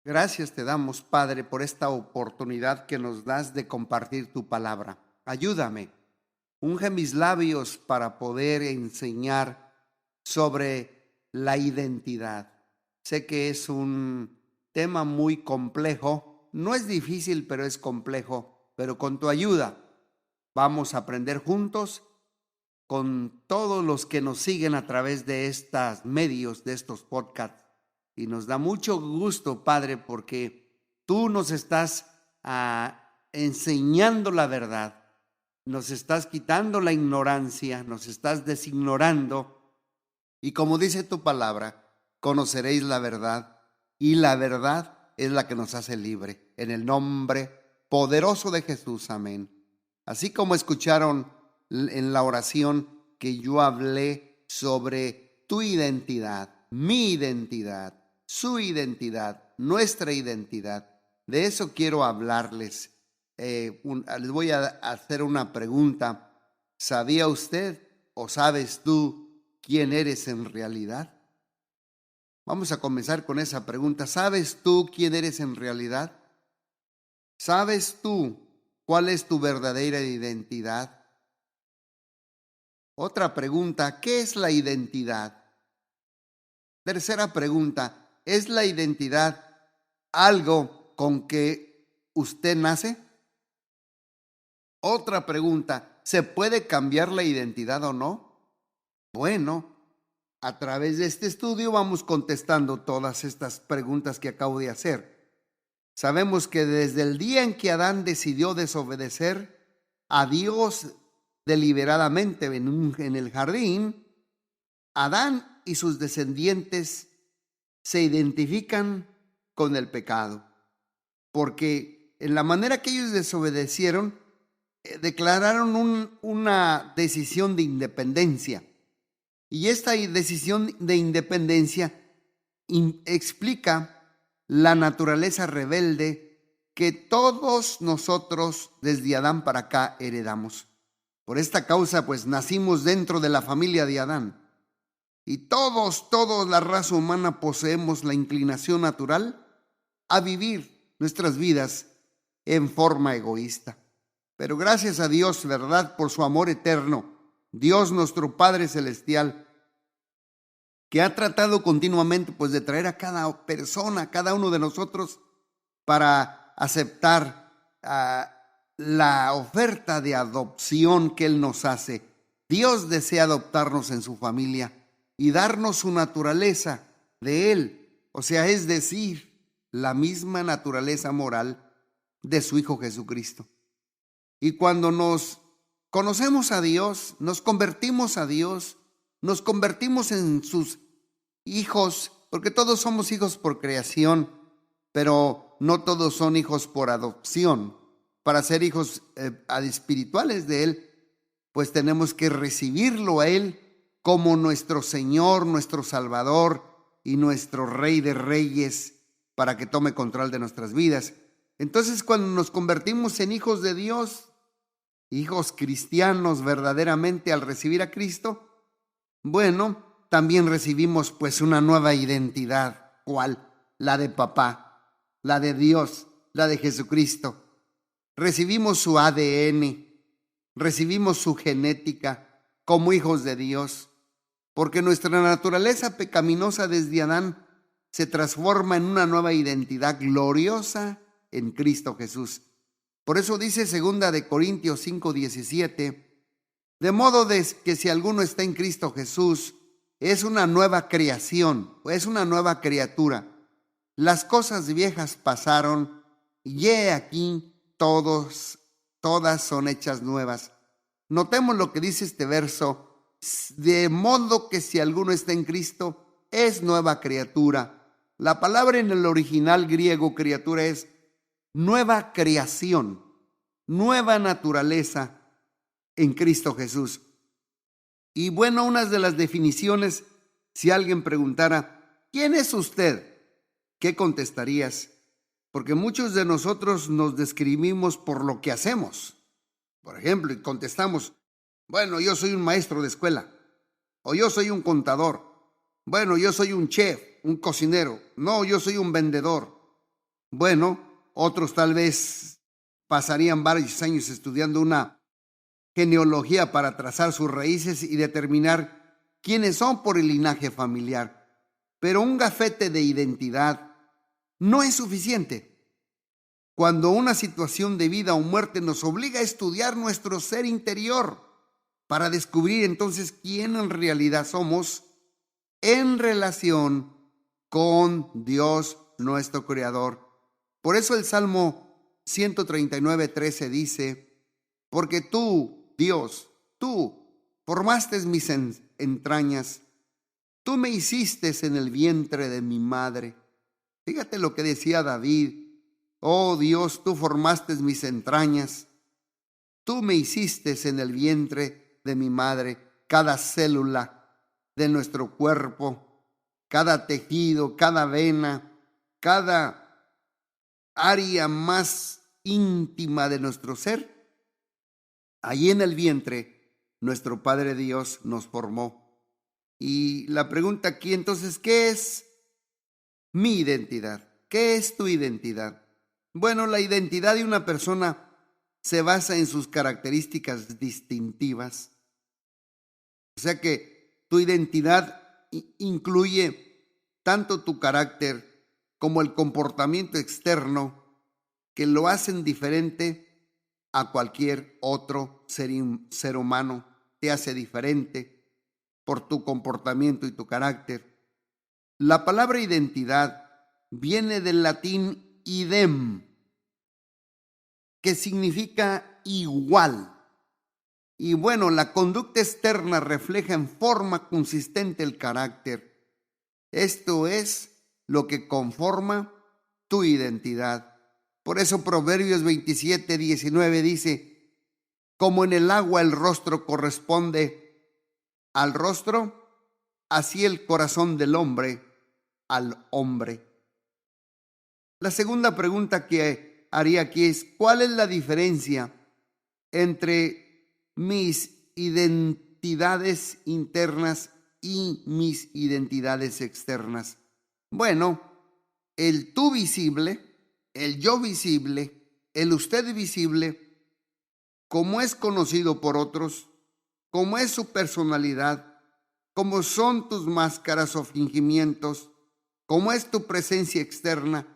Gracias te damos, Padre, por esta oportunidad que nos das de compartir tu palabra. Ayúdame, unge mis labios para poder enseñar sobre la identidad. Sé que es un tema muy complejo, no es difícil, pero es complejo, pero con tu ayuda vamos a aprender juntos con todos los que nos siguen a través de estos medios, de estos podcasts. Y nos da mucho gusto, Padre, porque tú nos estás enseñando la verdad, nos estás quitando la ignorancia, nos estás designorando. Y como dice tu palabra, conoceréis la verdad y la verdad es la que nos hace libre. En el nombre poderoso de Jesús, amén. Así como escucharon en la oración que yo hablé sobre tu identidad, mi identidad, su identidad, nuestra identidad. De eso quiero hablarles. Les voy a hacer una pregunta. ¿Sabía usted o sabes tú quién eres en realidad? Vamos a comenzar con esa pregunta. ¿Sabes tú quién eres en realidad? ¿Sabes tú cuál es tu verdadera identidad? Otra pregunta, ¿qué es la identidad? Tercera pregunta, ¿es la identidad algo con que usted nace? Otra pregunta, ¿se puede cambiar la identidad o no? Bueno, a través de este estudio vamos contestando todas estas preguntas que acabo de hacer. Sabemos que desde el día en que Adán decidió desobedecer a Dios deliberadamente en el jardín, Adán y sus descendientes se identifican con el pecado, porque en la manera que ellos desobedecieron, declararon una decisión de independencia. Y esta decisión de independencia explica la naturaleza rebelde que todos nosotros desde Adán para acá heredamos. Por esta causa, pues nacimos dentro de la familia de Adán. Y todos la raza humana poseemos la inclinación natural a vivir nuestras vidas en forma egoísta. Pero gracias a Dios, ¿verdad? Por su amor eterno, Dios nuestro Padre Celestial, que ha tratado continuamente pues de traer a cada persona, a cada uno de nosotros para aceptar la oferta de adopción que Él nos hace. Dios desea adoptarnos en su familia y darnos su naturaleza de Él, o sea, es decir, la misma naturaleza moral de su Hijo Jesucristo. Y cuando nos conocemos a Dios, nos convertimos a Dios, nos convertimos en sus hijos, porque todos somos hijos por creación, pero no todos son hijos por adopción. Para ser hijos espirituales de Él, pues tenemos que recibirlo a Él como nuestro Señor, nuestro Salvador y nuestro Rey de Reyes, para que tome control de nuestras vidas. Entonces, cuando nos convertimos en hijos de Dios, hijos cristianos verdaderamente al recibir a Cristo, bueno, también recibimos pues una nueva identidad. ¿Cuál? La de papá, la de Dios, la de Jesucristo. Recibimos su ADN, recibimos su genética como hijos de Dios, porque nuestra naturaleza pecaminosa desde Adán se transforma en una nueva identidad gloriosa en Cristo Jesús. Por eso dice 2 Corintios 5:17, de modo que si alguno está en Cristo Jesús, es una nueva creación, es una nueva criatura. Las cosas viejas pasaron y he aquí todas son hechas nuevas. Notemos lo que dice este verso, de modo que si alguno está en Cristo, es nueva criatura. La palabra en el original griego criatura es nueva creación, nueva naturaleza en Cristo Jesús. Y bueno, una de las definiciones, si alguien preguntara, ¿quién es usted? ¿Qué contestarías? Porque muchos de nosotros nos describimos por lo que hacemos. Por ejemplo, y contestamos, bueno, yo soy un maestro de escuela, o yo soy un contador, bueno, yo soy un chef, un cocinero, no, yo soy un vendedor. Bueno, otros tal vez pasarían varios años estudiando una genealogía para trazar sus raíces y determinar quiénes son por el linaje familiar. Pero un gafete de identidad no es suficiente. Cuando una situación de vida o muerte nos obliga a estudiar nuestro ser interior para descubrir entonces quién en realidad somos en relación con Dios nuestro Creador. Por eso el Salmo 139:13 dice: porque tú, Dios, tú formaste mis entrañas, tú me hiciste en el vientre de mi madre. Fíjate lo que decía David: oh Dios, tú formaste mis entrañas, tú me hiciste en el vientre de mi madre. Cada célula de nuestro cuerpo, cada tejido, cada vena, cada área más íntima de nuestro ser, allí en el vientre, nuestro Padre Dios nos formó. Y la pregunta aquí entonces, ¿qué es mi identidad? ¿Qué es tu identidad? Bueno, la identidad de una persona se basa en sus características distintivas. O sea que tu identidad incluye tanto tu carácter como el comportamiento externo que lo hacen diferente a cualquier otro ser humano. Te hace diferente por tu comportamiento y tu carácter. La palabra identidad viene del latín idem, que significa igual. Y bueno, la conducta externa refleja en forma consistente el carácter. Esto es lo que conforma tu identidad. Por eso Proverbios 27:19 dice: como en el agua el rostro corresponde al rostro, así el corazón del hombre al hombre. La segunda pregunta que haría aquí es: ¿cuál es la diferencia entre mis identidades internas y mis identidades externas? Bueno, el tú visible, el yo visible, el usted visible, como es conocido por otros, como es su personalidad, como son tus máscaras o fingimientos, como es tu presencia externa,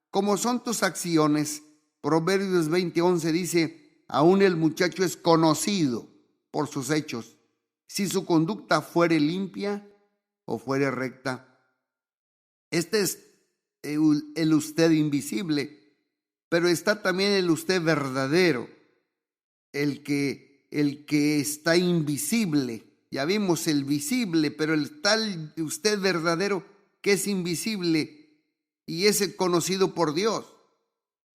como son tus acciones. Proverbios 20:11 dice: aún el muchacho es conocido por sus hechos, si su conducta fuere limpia o fuere recta. Este es el usted invisible, pero está también el usted verdadero, el que está invisible. Ya vimos el visible, pero el tal usted verdadero que es invisible y es el conocido por Dios.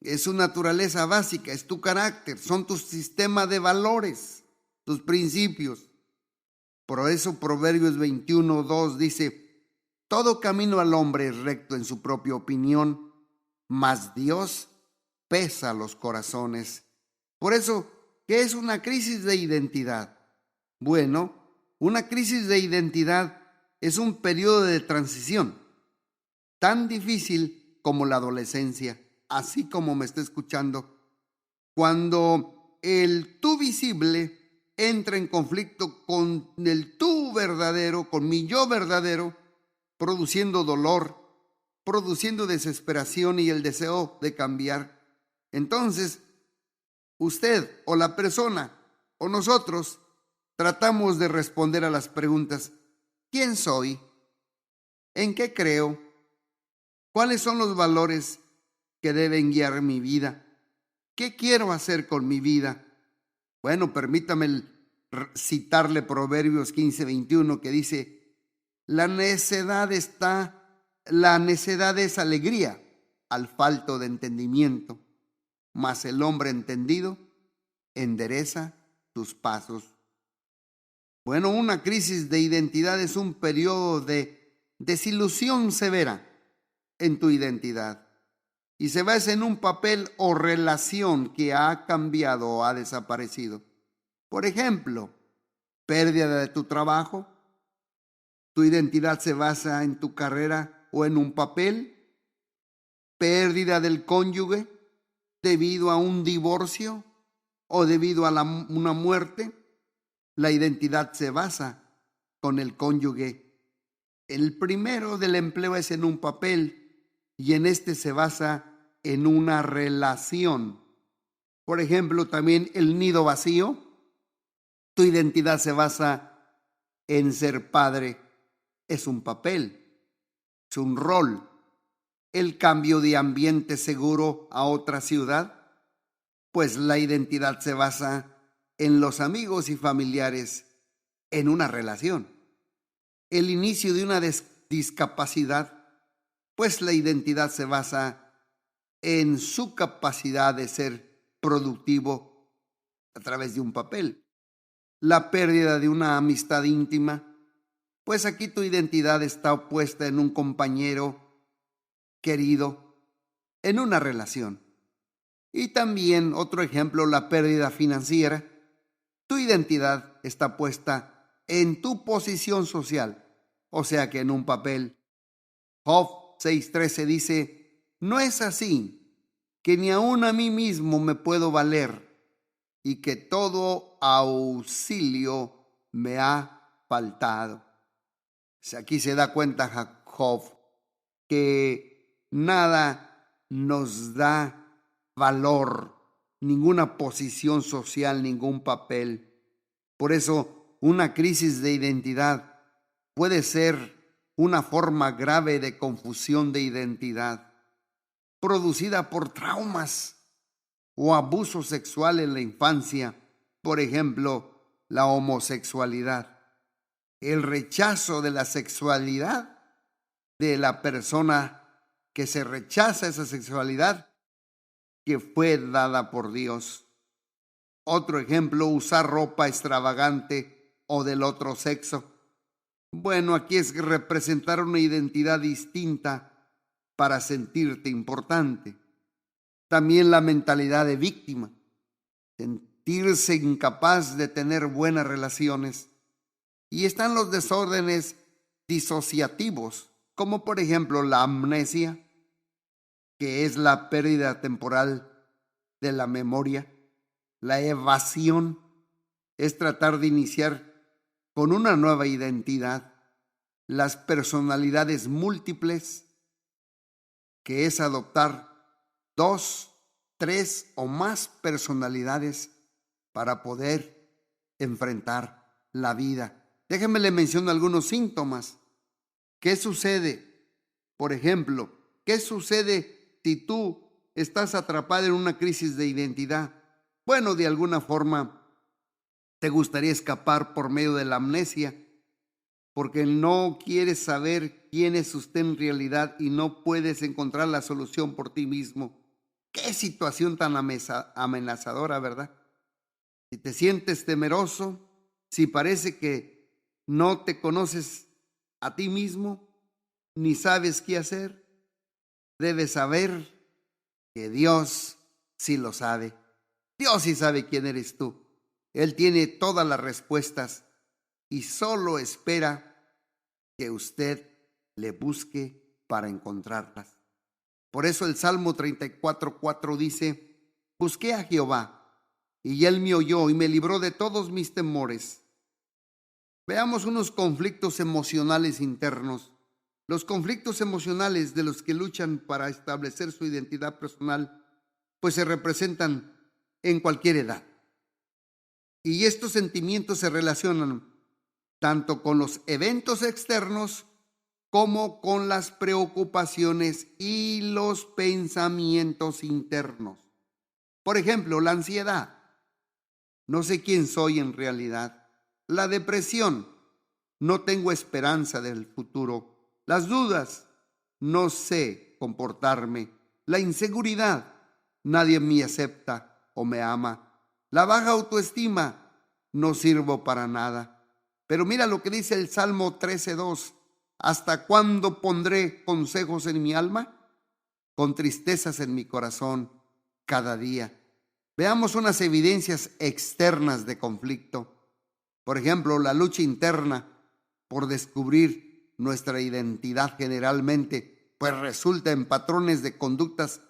Es su naturaleza básica, es tu carácter, son tu sistema de valores, tus principios. Por eso Proverbios 21:2 dice: todo camino al hombre es recto en su propia opinión, mas Dios pesa los corazones. Por eso, ¿qué es una crisis de identidad? Bueno, una crisis de identidad es un periodo de transición tan difícil como la adolescencia, así como me está escuchando, cuando el tú visible entra en conflicto con el tú verdadero, con mi yo verdadero, produciendo dolor, produciendo desesperación y el deseo de cambiar. Entonces, usted o la persona o nosotros tratamos de responder a las preguntas: ¿quién soy? ¿En qué creo? ¿Cuáles son los valores que deben guiar mi vida? ¿Qué quiero hacer con mi vida? Bueno, permítame citarle Proverbios 15:21 que dice: la necedad es alegría al falto de entendimiento, mas el hombre entendido endereza tus pasos. Bueno, una crisis de identidad es un periodo de desilusión severa en tu identidad y se basa en un papel o relación que ha cambiado o ha desaparecido. Por ejemplo, pérdida de tu trabajo. Tu identidad se basa en tu carrera o en un papel. pérdida del cónyuge debido a un divorcio o debido a una muerte, la identidad se basa con el cónyuge. El primero del empleo es en un papel y en este se basa en una relación. Por ejemplo, también el nido vacío, tu identidad se basa en ser padre. Es un papel, es un rol. El cambio de ambiente seguro a otra ciudad, pues la identidad se basa en los amigos y familiares, en una relación. El inicio de una discapacidad, pues la identidad se basa en su capacidad de ser productivo a través de un papel. La pérdida de una amistad íntima, pues aquí tu identidad está puesta en un compañero querido, en una relación. Y también otro ejemplo, la pérdida financiera. Tu identidad está puesta en tu posición social, o sea que en un papel. Job 6:13 dice, no es así, que ni aun a mí mismo me puedo valer, y que todo auxilio me ha faltado. Aquí se da cuenta Job que nada nos da valor, ninguna posición social, ningún papel. Por eso, una crisis de identidad puede ser una forma grave de confusión de identidad, producida por traumas o abuso sexual en la infancia, por ejemplo, la homosexualidad. El rechazo de la sexualidad de la persona que se rechaza esa sexualidad que fue dada por Dios. Otro ejemplo, usar ropa extravagante o del otro sexo. Bueno, aquí es representar una identidad distinta para sentirte importante. También la mentalidad de víctima, sentirse incapaz de tener buenas relaciones. Y están los desórdenes disociativos, como por ejemplo la amnesia, que es la pérdida temporal de la memoria. La evasión es tratar de iniciar con una nueva identidad. Las personalidades múltiples, que es adoptar 2, 3 o más personalidades para poder enfrentar la vida. Déjenme le menciono algunos síntomas. ¿Qué sucede? Por ejemplo, ¿qué sucede si tú estás atrapado en una crisis de identidad? Bueno, de alguna forma te gustaría escapar por medio de la amnesia, porque no quieres saber quién es usted en realidad y no puedes encontrar la solución por ti mismo. Qué situación tan amenazadora, ¿verdad? Si te sientes temeroso, si parece que no te conoces a ti mismo, ni sabes qué hacer, debes saber que Dios sí lo sabe. Dios sí sabe quién eres tú. Él tiene todas las respuestas y solo espera que usted le busque para encontrarlas. Por eso el Salmo 34:4 dice, busqué a Jehová y él me oyó y me libró de todos mis temores. Veamos unos conflictos emocionales internos. Los conflictos emocionales de los que luchan para establecer su identidad personal, pues se representan en cualquier edad. Y estos sentimientos se relacionan tanto con los eventos externos como con las preocupaciones y los pensamientos internos. Por ejemplo, la ansiedad. No sé quién soy en realidad. La depresión. No tengo esperanza del futuro. Las dudas. No sé comportarme. La inseguridad. Nadie me acepta o me ama. La baja autoestima. No sirvo para nada. Pero mira lo que dice el Salmo 13:2. ¿Hasta cuándo pondré consejos en mi alma? Con tristezas en mi corazón cada día. Veamos unas evidencias externas de conflicto. Por ejemplo, la lucha interna por descubrir nuestra identidad generalmente pues resulta en patrones de conductas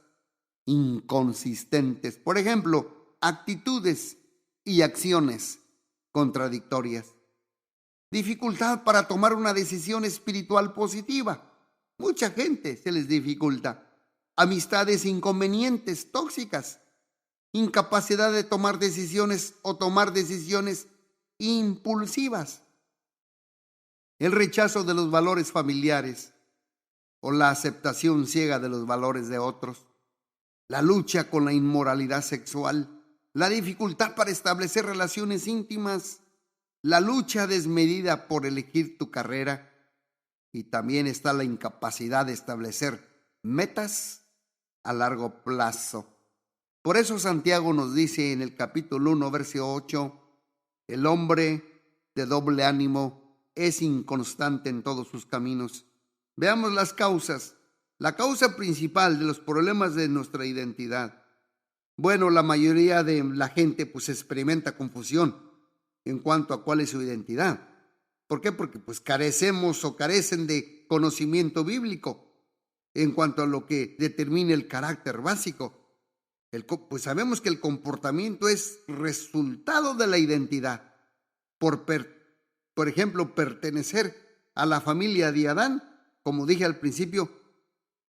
inconsistentes. Por ejemplo, actitudes y acciones contradictorias. Dificultad para tomar una decisión espiritual positiva. Mucha gente se les dificulta. Amistades inconvenientes, tóxicas. Incapacidad de tomar decisiones o tomar decisiones impulsivas. El rechazo de los valores familiares o la aceptación ciega de los valores de otros. La lucha con la inmoralidad sexual. La dificultad para establecer relaciones íntimas. La lucha desmedida por elegir tu carrera. Y también está la incapacidad de establecer metas a largo plazo. Por eso Santiago nos dice en el capítulo 1, verso 8, el hombre de doble ánimo es inconstante en todos sus caminos. Veamos las causas. La causa principal de los problemas de nuestra identidad. Bueno, la mayoría de la gente pues experimenta confusión en cuanto a cuál es su identidad. ¿Por qué? Porque pues carecemos o carecen de conocimiento bíblico en cuanto a lo que determina el carácter básico. Pues sabemos que el comportamiento es resultado de la identidad. Por ejemplo, pertenecer a la familia de Adán, como dije al principio,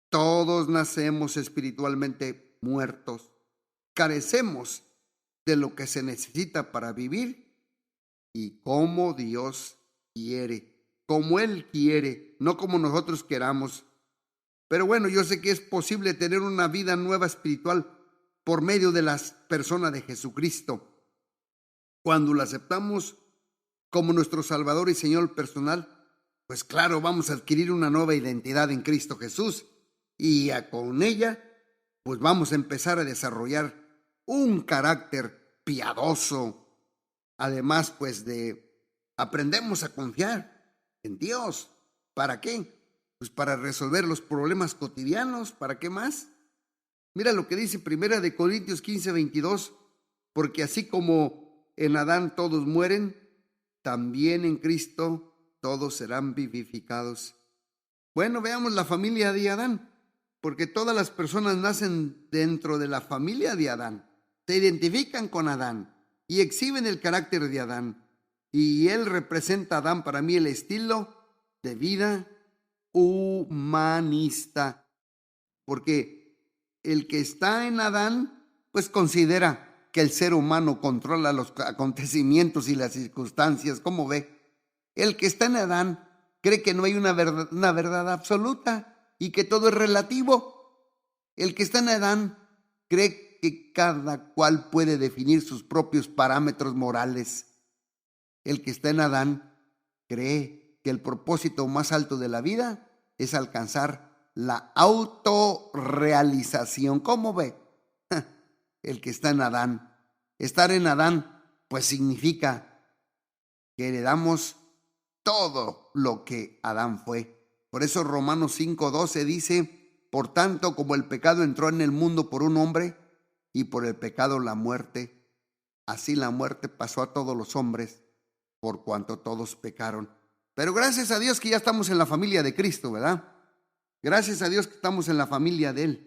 todos nacemos espiritualmente muertos. Carecemos de lo que se necesita para vivir y como Dios quiere, como Él quiere, no como nosotros queramos. Pero bueno, yo sé que es posible tener una vida nueva espiritual por medio de la persona de Jesucristo. Cuando lo aceptamos como nuestro Salvador y Señor personal, pues claro, vamos a adquirir una nueva identidad en Cristo Jesús y con ella, pues vamos a empezar a desarrollar un carácter piadoso. Además, pues aprendemos a confiar en Dios. ¿Para qué? Pues para resolver los problemas cotidianos. ¿Para qué más? Mira lo que dice 1 Corintios 15:22, porque así como en Adán todos mueren, también en Cristo todos serán vivificados. Bueno, veamos la familia de Adán, porque todas las personas nacen dentro de la familia de Adán, se identifican con Adán y exhiben el carácter de Adán. Y él representa a Adán para mí el estilo de vida humanista, porque el que está en Adán, pues considera que el ser humano controla los acontecimientos y las circunstancias. ¿Cómo ve? El que está en Adán cree que no hay una verdad absoluta y que todo es relativo. El que está en Adán cree que cada cual puede definir sus propios parámetros morales. El que está en Adán cree que el propósito más alto de la vida es alcanzar la autorrealización. ¿Cómo ve? El que está en Adán. Estar en Adán, pues significa que heredamos todo lo que Adán fue. Por eso Romanos 5:12 dice, por tanto, como el pecado entró en el mundo por un hombre, y por el pecado la muerte, así la muerte pasó a todos los hombres, por cuanto todos pecaron. Pero gracias a Dios que ya estamos en la familia de Cristo, ¿verdad? Gracias a Dios que estamos en la familia de Él.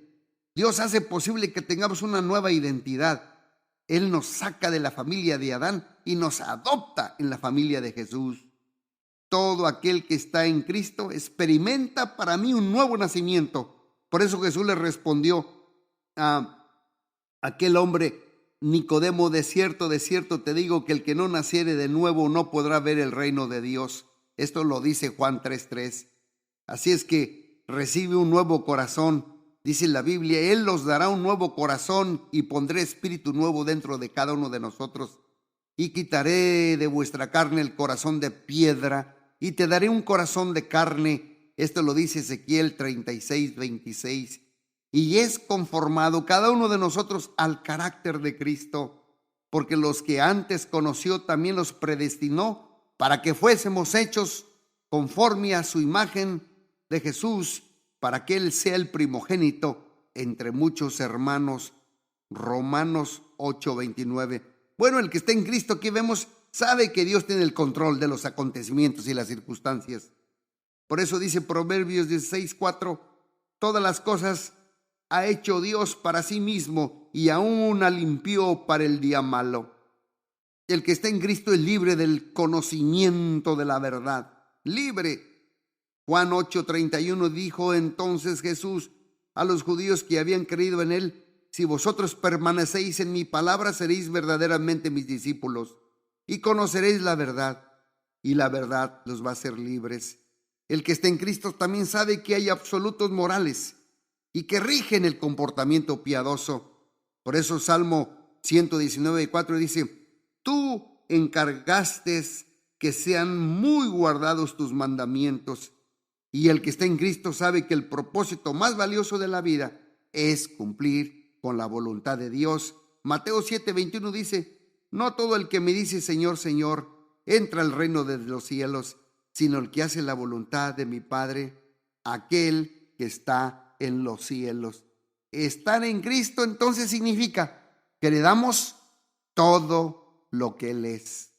Dios hace posible que tengamos una nueva identidad. Él nos saca de la familia de Adán y nos adopta en la familia de Jesús. Todo aquel que está en Cristo experimenta para mí un nuevo nacimiento. Por eso Jesús le respondió a aquel hombre, Nicodemo, de cierto te digo que el que no naciere de nuevo no podrá ver el reino de Dios. Esto lo dice Juan 3:3. Así es que recibe un nuevo corazón. Dice la Biblia, Él os dará un nuevo corazón y pondré espíritu nuevo dentro de cada uno de nosotros. Y quitaré de vuestra carne el corazón de piedra y te daré un corazón de carne. Esto lo dice Ezequiel 36:26. Y es conformado cada uno de nosotros al carácter de Cristo, porque los que antes conoció también los predestinó para que fuésemos hechos conforme a su imagen de Jesús, para que Él sea el primogénito entre muchos hermanos. Romanos 8:29. Bueno, el que está en Cristo, aquí vemos, sabe que Dios tiene el control de los acontecimientos y las circunstancias. Por eso dice Proverbios 16:4, todas las cosas ha hecho Dios para sí mismo y aún la limpió para el día malo. El que está en Cristo es libre del conocimiento de la verdad. Libre. Juan 8:31 dijo entonces Jesús a los judíos que habían creído en él: si vosotros permanecéis en mi palabra, seréis verdaderamente mis discípulos y conoceréis la verdad, y la verdad los va a hacer libres. El que está en Cristo también sabe que hay absolutos morales y que rigen el comportamiento piadoso. Por eso Salmo 119:4 dice: tú encargaste que sean muy guardados tus mandamientos. Y el que está en Cristo sabe que el propósito más valioso de la vida es cumplir con la voluntad de Dios. Mateo 7:21 dice: no todo el que me dice Señor, Señor, entra al reino de los cielos, sino el que hace la voluntad de mi Padre, aquel que está en los cielos. Estar en Cristo entonces significa que le damos todo lo que Él es.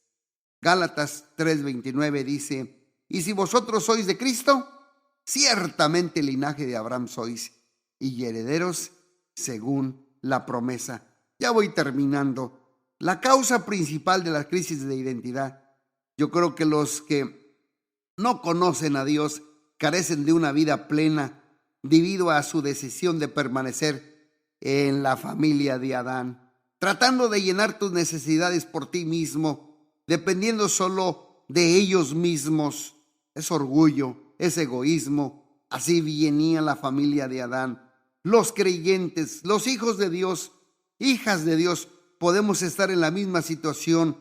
Gálatas 3:29 dice: y si vosotros sois de Cristo, ciertamente linaje de Abraham sois, y herederos según la promesa. Ya voy terminando. La causa principal de la crisis de identidad. Yo creo que los que no conocen a Dios carecen de una vida plena debido a su decisión de permanecer en la familia de Adán, tratando de llenar tus necesidades por ti mismo, dependiendo solo de ellos mismos. Es orgullo, es egoísmo. Así venía la familia de Adán. Los creyentes, los hijos de Dios, hijas de Dios, podemos estar en la misma situación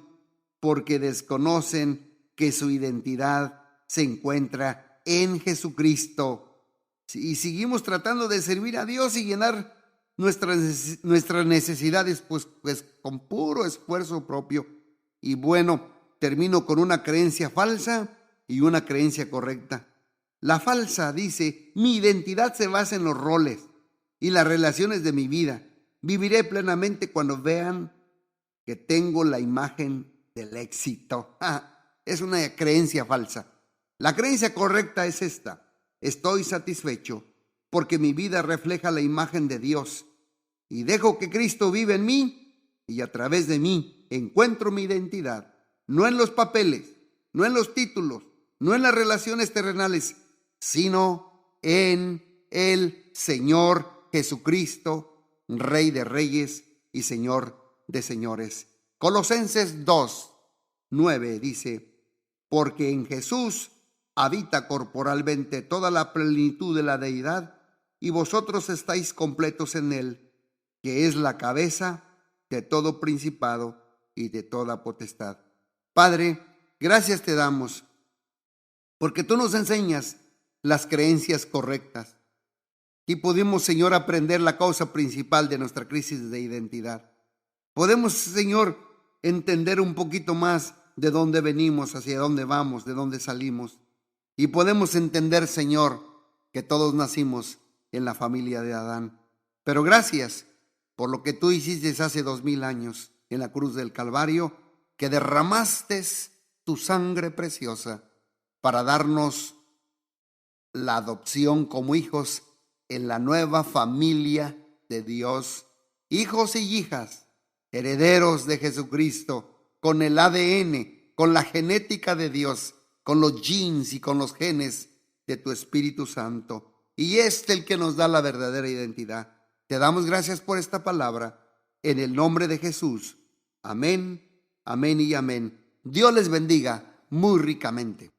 porque desconocen que su identidad se encuentra en Jesucristo. Y seguimos tratando de servir a Dios y llenar nuestras necesidades pues con puro esfuerzo propio. Y bueno, termino con una creencia falsa y una creencia correcta. La falsa dice: mi identidad se basa en los roles y las relaciones de mi vida. Viviré plenamente cuando vean que tengo la imagen del éxito. Es una creencia falsa. La creencia correcta es esta: estoy satisfecho porque mi vida refleja la imagen de Dios y dejo que Cristo vive en mí, y a través de mí encuentro mi identidad, no en los papeles, no en los títulos, no en las relaciones terrenales, sino en el Señor Jesucristo, Rey de Reyes y Señor de Señores. Colosenses 2:9 dice: porque en Jesús habita corporalmente toda la plenitud de la deidad, y vosotros estáis completos en él, que es la cabeza de todo principado y de toda potestad. Padre, gracias te damos, porque tú nos enseñas las creencias correctas. Y pudimos, Señor, aprender la causa principal de nuestra crisis de identidad. Podemos, Señor, entender un poquito más de dónde venimos, hacia dónde vamos, de dónde salimos. Y podemos entender, Señor, que todos nacimos en la familia de Adán. Pero gracias por lo que tú hiciste hace 2000 años en la cruz del Calvario, que derramaste tu sangre preciosa para darnos la adopción como hijos en la nueva familia de Dios. Hijos y hijas, herederos de Jesucristo, con el ADN, con la genética de Dios, con los genes y con los genes de tu Espíritu Santo. Y el que nos da la verdadera identidad. Te damos gracias por esta palabra, en el nombre de Jesús. Amén, amén y amén. Dios les bendiga muy ricamente.